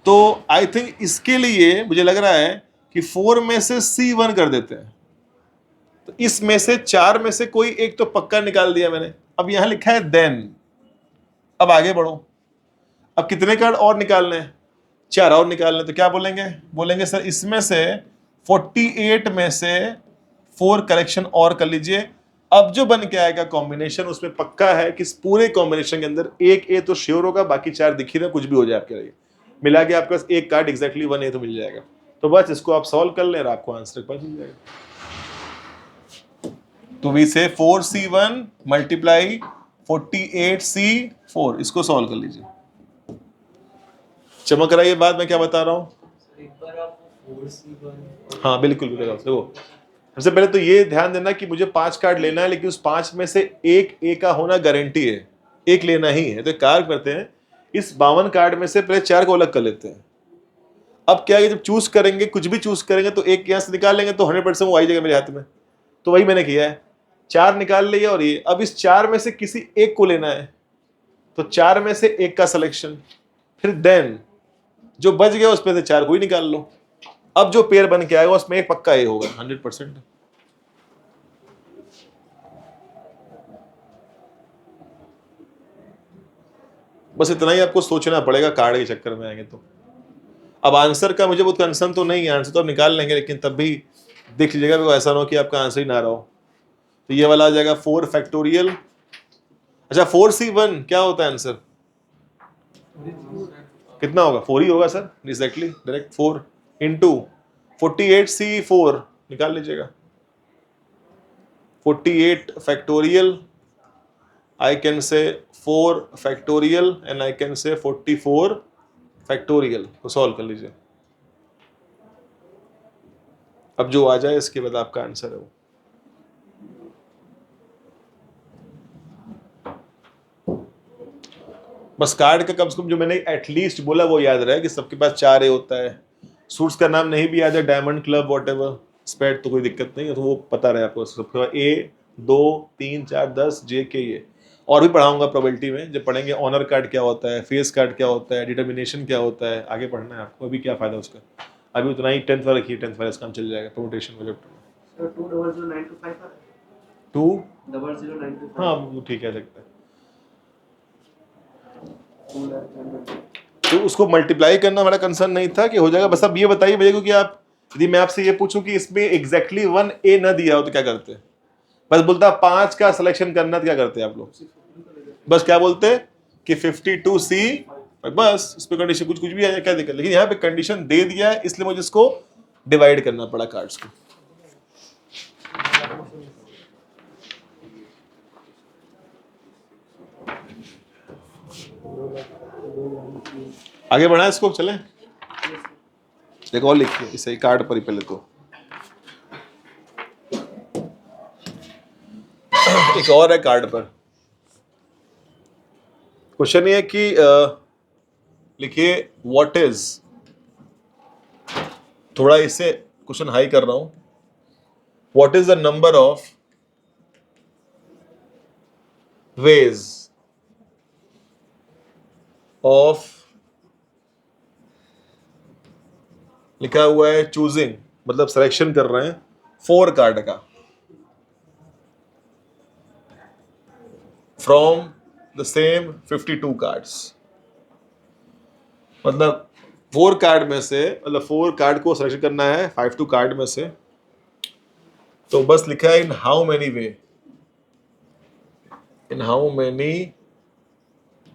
Speaker 1: तो आई थिंक इसके लिए मुझे लग रहा है कि 4 में से C1 कर देते हैं। तो इसमें से 4 में से कोई एक तो पक्का निकाल दिया मैंने। अब यहां लिखा है देन, अब आगे बढ़ो। अब कितने कार्ड और निकालने हैं? 4 और निकालने। तो क्या बोलेंगे? बोलेंगे सर इसमें से 48 में से 4 करेक्शन और कर लीजिए। अब जो बन के आएगा कॉम्बिनेशन, उसमें पक्का है कि इस पूरे कॉम्बिनेशन के अंदर एक ए तो श्योर होगा, बाकी 4 दिख ही रहे, कुछ भी हो जाए आपके लिए। मिला के आपके पास एक कार्ड एग्जैक्टली 1 ए तो मिल जाएगा। तो बस इसको आप सॉल्व कर लें और आपको आंसर पता चल जाएगा। तो वी से 4C1 मल्टीप्लाई 48C4, इसको सॉल्व कर लीजिए। चमक रहा है ये बात मैं क्या बता रहा हूँ?
Speaker 2: एक बार आप 4C1
Speaker 1: हाँ बिल्कुल बिल्कुल। देखो सबसे पहले तो ये ध्यान देना कि मुझे 5 कार्ड लेना है, लेकिन उस 5 में से एक ए का होना गारंटी है, एक लेना ही है। तो एक कार्य करते हैं, इस 52 कार्ड में से पहले 4 को अलग कर लेते हैं। अब क्या है, जब चूज करेंगे, कुछ भी चूज करेंगे तो एक यहाँ से निकाल लेंगे तो 100% वो आई जाएगा मेरे हाथ में। तो वही मैंने किया है, 4 निकाल लिया। और ये अब इस 4 में से किसी एक को लेना है, तो 4 में से एक का सिलेक्शन, फिर देन जो बच गया उसमें से 4 को ही निकाल लो। अब जो पेयर बन के आएगा उसमें एक पक्का ए होगा 100%। बस इतना ही आपको सोचना पड़ेगा, कार्ड के चक्कर में आएंगे तो। अब आंसर का मुझे बहुत कंसर्न तो नहीं है, आंसर तो आप निकाल लेंगे, लेकिन तब भी देख लीजिएगा भी ऐसा ना हो कि आपका आंसर ही ना रहा हो। तो ये वाला आ जाएगा 4 फैक्टोरियल। अच्छा 4C1 क्या होता है आंसर? कितना होगा? 4 ही होगा sir, exactly direct 4 into 48C4 निकाल लीजिएगा। 48 factorial, I can say 4 factorial and I can say 44 factorial. तो सॉल्व कर लीजिए, अब जो आ जाए इसके बाद आपका आंसर है वो। बस कार्ड का कम से कम जो मैंने एटलीस्ट बोला वो याद रहे कि सबके पास 4 ए होता है। सूट्स का नाम नहीं भी याद है, डायमंड क्लब वॉटेवर स्पेड, तो कोई दिक्कत नहीं है, तो वो पता रहे आपको। सबके पास ए 2 3 4 10 जे के ये। और भी पढ़ाऊंगा प्रोबेबिलिटी में, जब पढ़ेंगे ऑनर कार्ड क्या होता है, फेस कार्ड क्या होता है, डिटर्मिनेशन क्या होता है, आगे पढ़ना है आपको। अभी क्या फायदा उसका, अभी उतना ही 10th वाला रखिए, 10th वाला काम चल जाएगा परमुटेशन वाले चैप्टर में।
Speaker 2: So 200925 है
Speaker 1: 2
Speaker 2: 00925
Speaker 1: हाँ वो ठीक है सकता है।
Speaker 2: 2 लाख
Speaker 1: तो उसको मल्टीप्लाई करना हमारा कंसर्न नहीं था कि हो जाएगा। बस अब ये बताइए भैया को कि आप यदि मैं आपसे ये पूछूं कि इसमें एग्जैक्टली 1A न दिया हो तो क्या करते हैं? बस बोलता 5 का सिलेक्शन करना तो क्या करते हैं आप लोग? बस क्या बोलते हैं कि 52C, बस उस पर कंडीशन कुछ भी आ जाए क्या दिक्कत। लेकिन यहाँ पे कंडीशन दे दिया है इसलिए मुझे इसको डिवाइड करना पड़ा कार्ड्स को। आगे बढ़ा इसको, चले देखो और लिखिए इसे कार्ड पर ही पहले तो। एक और है कार्ड पर क्वेश्चन ये है कि लिखिए व्हाट इज, थोड़ा इसे क्वेश्चन हाई कर रहा हूं, what is the number of ways of, लिखा हुआ है चूजिंग, मतलब सिलेक्शन कर रहे हैं 4 कार्ड का फ्रॉम द सेम 52 कार्ड्स। मतलब 4 कार्ड में से, मतलब 4 कार्ड को सिलेक्शन करना है 52 कार्ड में से। तो बस लिखा है in how many way, in how many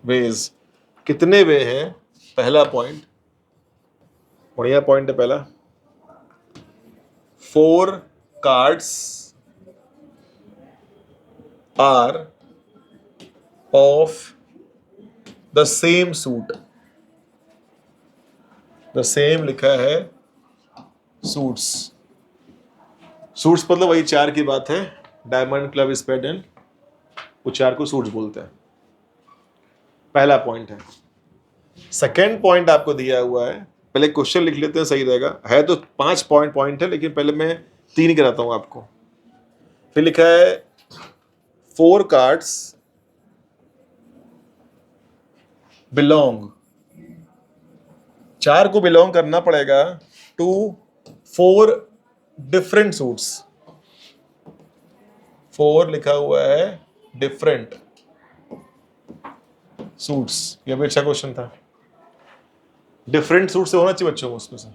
Speaker 1: ways, कितने वे हैं। पहला पॉइंट, बढ़िया पॉइंट है पहला, 4 cards are of the same suit, the same लिखा है सूट्स, सूट्स मतलब वही 4 की बात है, डायमंड क्लब स्पेड एंड, वो 4 को सूट्स बोलते हैं। पहला पॉइंट है। सेकेंड पॉइंट आपको दिया हुआ है, पहले क्वेश्चन लिख लेते हैं सही रहेगा, है तो 5 पॉइंट है लेकिन पहले मैं 3 कराता हूं आपको। फिर लिखा है 4 कार्ड्स बिलोंग, 4 को बिलोंग करना पड़ेगा टू 4 डिफरेंट सूट्स, 4 लिखा हुआ है डिफरेंट सूट्स। ये भी अच्छा क्वेश्चन था, डिफरेंट सूट से होना चाहिए बच्चों को उसमें से,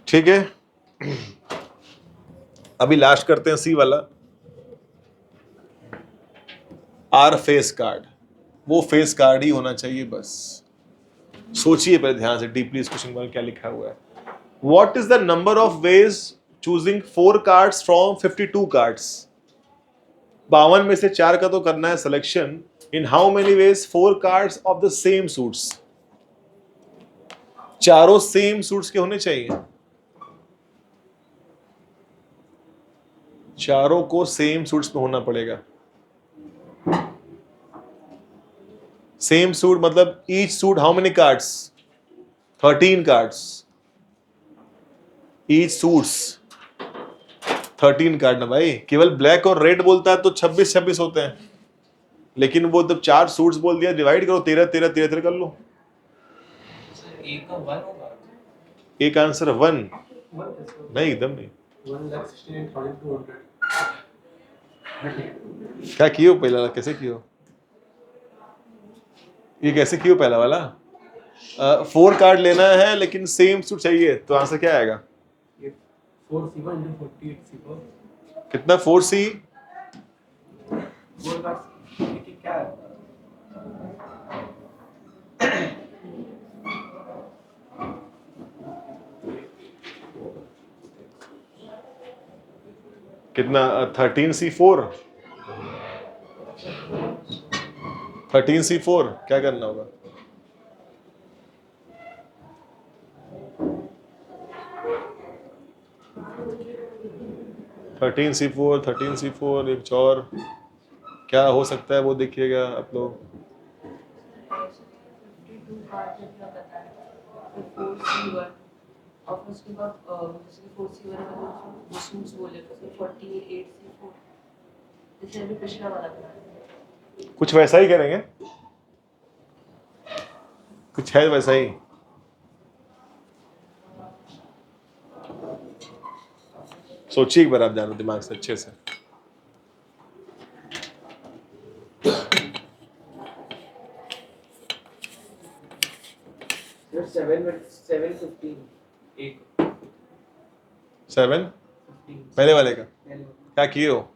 Speaker 1: ठीक है। अभी लास्ट करते हैं सी वाला, आर फेस कार्ड, वो फेस कार्ड ही होना चाहिए बस। सोचिए पहले ध्यान से डीपली इस क्वेश्चन में क्या लिखा हुआ है। What is the number of ways choosing 4 cards from 52 cards, 52 में से 4 का तो करना है selection, in how many ways 4 cards of the same suits, चारों सेम सूट्स के होने चाहिए, चारों को सेम सूट्स में होना पड़ेगा। सेम सूट मतलब each suit how many cards, 13 cards, each suits 13 card ना भाई। केवल ब्लैक और रेड बोलता है तो 26 होते हैं, लेकिन वो जब 4 सूट्स बोल दिया, डिवाइड करो 13 13 13 13 कर लो।
Speaker 2: एक का 1 होगा,
Speaker 1: एक आंसर 1 नहीं, एकदम नहीं।
Speaker 2: 1,68,200
Speaker 1: क्या कियो पहला वाला, कैसे कियो, ये कैसे कियो पहला वाला? 4 कार्ड लेना है लेकिन सेम सूट चाहिए, तो आंसर क्या आएगा?
Speaker 2: 4C1 into 48C4
Speaker 1: कितना 4C
Speaker 2: 4 का क्या है?
Speaker 1: कितना 13C4, 13C4 क्या करना होगा? थर्टीन सी फोर एक और क्या हो सकता है वो देखिएगा आप लोग।
Speaker 3: 52 कार्ड जब क्या करता है, फिर 4C1 और फिर उसके बाद जैसे कि 4C1 में वो सूट्स बोले तो फिर 48C4, जैसे अभी पिछला वाला था।
Speaker 1: कुछ वैसा ही करेंगे, कुछ है वैसा ही। सोचिए एक बार आप जानो दिमाग से अच्छे से।
Speaker 2: Sir, 7:15. एक
Speaker 1: 7
Speaker 2: 15.
Speaker 1: पहले वाले का
Speaker 2: पहले
Speaker 1: क्या किए हो?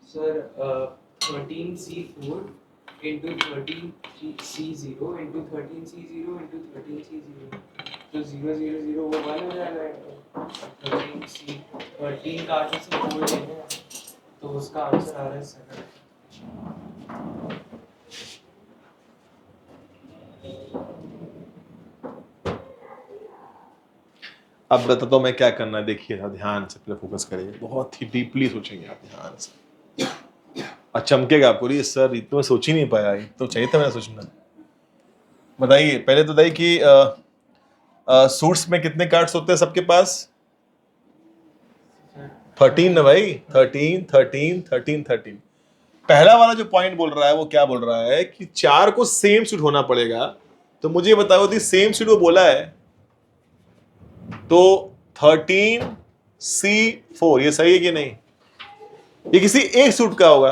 Speaker 2: Sir 13C4 into 13C0 into 13C0 into 13C0 तो 0 0 0 वो 1 हो जाएगा। 13 का आगे से 4 लेना है तो उसका आंसर आ रहा है 7।
Speaker 1: अब बताता हूँ मैं क्या करना है, देखिए ना ध्यान से पहले फोकस करिए, बहुत ही डीपली सोचेंगे आप ध्यान से और चमकेगा आपको। ये सर इतना सोच ही नहीं पाया, तो चाहिए था मैंने सोचना। बताइए पहले तो बताइए कि सूट्स में कितने कार्ड्स होते हैं सबके पास? 13 ना भाई, 13 13 13 13। पहला वाला जो पॉइंट बोल रहा है वो क्या बोल रहा है कि 4 को सेम सूट होना पड़ेगा। तो मुझे ये बताओ यदि सेम सूट वो बोला है तो 13C4 ये सही है कि नहीं? ये किसी एक सूट का होगा।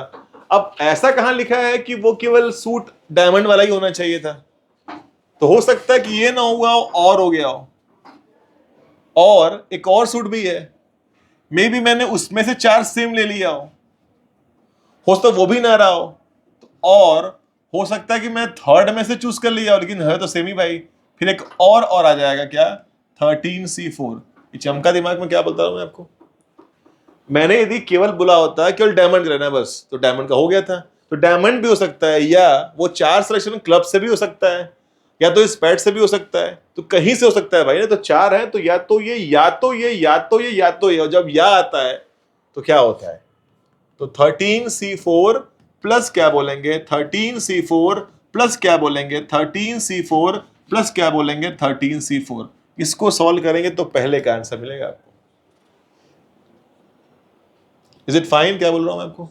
Speaker 1: अब ऐसा कहां लिखा है कि वो केवल सूट डायमंड वाला ही होना चाहिए था? तो हो सकता है कि ये ना हुआ हो और हो गया हो, और एक और सूट भी है, मे बी मैंने उसमें से 4 सेम ले लिया हो तो वो भी ना रहा हो, और हो सकता है कि मैं थर्ड में से चूज कर लिया हो, लेकिन है तो सेम ही भाई। फिर एक और आ जाएगा क्या? 13C4। ये चमका दिमाग में क्या बोलता हूं मैं आपको। मैंने यदि केवल बोला होता है केवल डायमंड रहना है बस, तो डायमंड का हो गया था। तो डायमंड भी हो सकता है, या वो 4 सिलेक्शन क्लब से भी हो सकता है, या तो इस पैड से भी हो सकता है, तो कहीं से हो सकता है भाई ना। तो 4 है तो या तो ये या तो ये या तो ये या तो ये, और जब या आता है तो क्या होता है? तो 13C4 प्लस क्या बोलेंगे? 13C4 प्लस क्या बोलेंगे? 13C4 प्लस क्या बोलेंगे? 13C4। इसको सॉल्व करेंगे तो पहले का आंसर मिलेगा आपको। Is it fine? क्या बोल रहा हूं मैं आपको?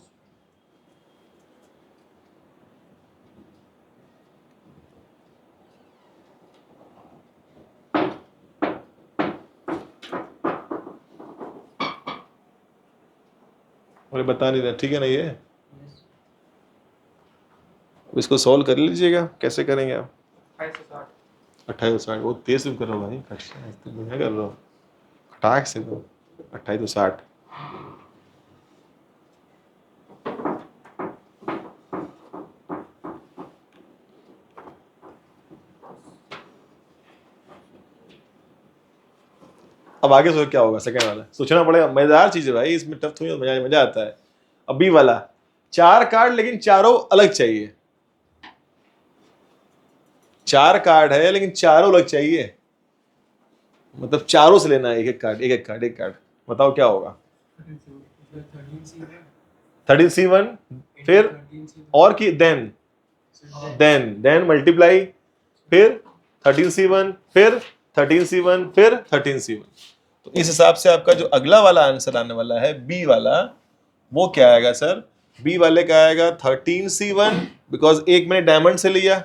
Speaker 1: मुझे बता नहीं रहा, ठीक है ना ये? इसको सॉल्व कर लीजिएगा, कैसे करेंगे आप? 2860 वो तेज से कर रहा हूँ भाई, बढ़िया कर रहा हूँ, खटाक से दो। 2860 अब आगे सोच क्या होगा? सेकंड वाला सोचना पड़ेगा, मजेदार चीज है भाई, इसमें टफ थोड़ी, मजा मजा आता है। अब बी वाला 4 कार्ड लेकिन चारों अलग चाहिए। 4 कार्ड है लेकिन चारों अलग चाहिए, मतलब चारों से लेना है एक एक कार्ड, एक एक कार्ड, एक कार्ड। बताओ क्या होगा? 13C1 फिर और की देन देन मल्टीप्लाई, फिर 13C1 फिर 13C1 फिर 13C1। तो इस हिसाब से आपका जो अगला वाला आंसर आने वाला है बी वाला, वो क्या आएगा सर? बी वाले का आएगा 13C1, बिकॉज एक मैंने डायमंड से लिया,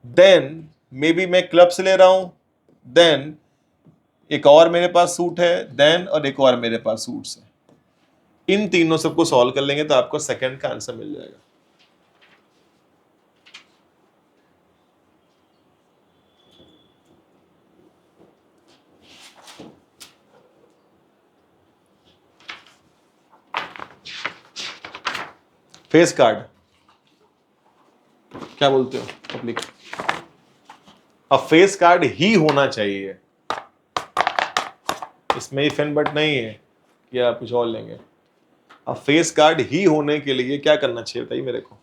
Speaker 1: देन मे बी मैं क्लब से ले रहा हूं, देन एक और मेरे पास सूट है, देन और एक और मेरे पास सूट्स है। इन तीनों सबको सॉल्व कर लेंगे तो आपको सेकंड का आंसर मिल जाएगा। फेस कार्ड क्या बोलते हो पब्लिक? अब फेस कार्ड ही होना चाहिए, इसमें इफ एंड बट नहीं है कि आप कुछ और लेंगे। अब फेस कार्ड ही होने के लिए क्या करना चाहिए बताइए मेरे को?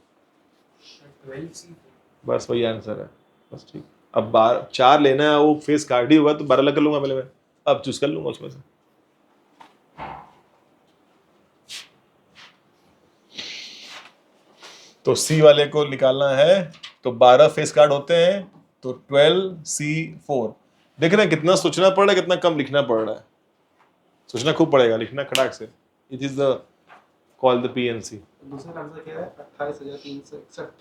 Speaker 2: 12C4
Speaker 1: बस वही आंसर है, बस ठीक। अब 4 लेना है, वो फेस कार्ड ही होगा तो 12 अलग कर लूंगा पहले मैं, अब चूज कर लूंगा उसमें से। तो सी वाले को निकालना है, तो 12 फेस कार्ड होते हैं, तो 12C4। देख रहे हैं कितना सोचना पड़ रहा है, कितना कम लिखना पड़ रहा है। सोचना खूब पड़ेगा, लिखना खड़ाक से। It is the call the PNC.
Speaker 2: दूसरा आंसर क्या है? 28,361।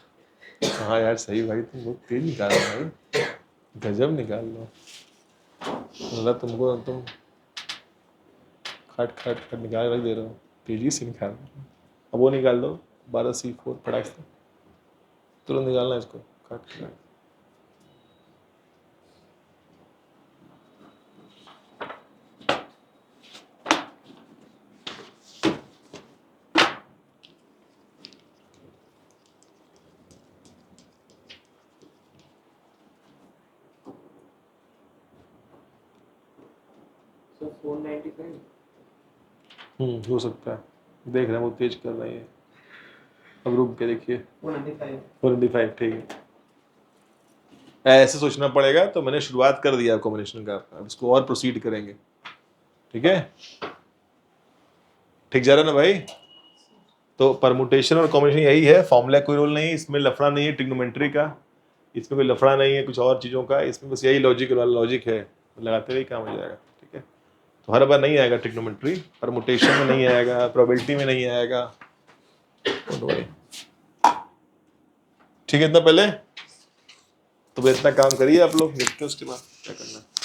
Speaker 1: हाँ यार सही भाई, तुम बहुत तेज निकाल रहे हो भाई, गजब निकाल लो। मतलब तुमको तुम खट खट खट निकाल रख दे रहा हूँ, तेजी से निकाल। अब वो निकाल दो 12C4 फटाक से, तुरंत निकालना है इसको, खट खट।
Speaker 2: So 495.
Speaker 1: हो सकता है, देख रहे हैं वो तेज कर रही है। अब रुक के देखिए
Speaker 2: 495.
Speaker 1: 495, ठीक है। ऐसे सोचना पड़ेगा, तो मैंने शुरुआत कर दिया कॉम्बिनेशन का, अब इसको और प्रोसीड करेंगे, ठीक है। ठीक जा रहा है ना भाई? तो परमुटेशन और कॉम्बिनेशन यही है, फॉर्मूला कोई रोल नहीं, इसमें लफड़ा नहीं है ट्रिग्नोमेट्री का, इसमें कोई लफड़ा नहीं है कुछ और चीज़ों का, इसमें बस यही लॉजिक वाला लॉजिक है, लगाते हुए काम हो जाएगा, ठीक है। तो हर बार नहीं आएगा ट्रिग्नोमेट्री, परमुटेशन में नहीं आएगा, प्रोबेबिलिटी में नहीं आएगा, ठीक है। इतना पहले तो इतना काम करिए आप लोग, देखते हैं उसके बाद क्या करना है।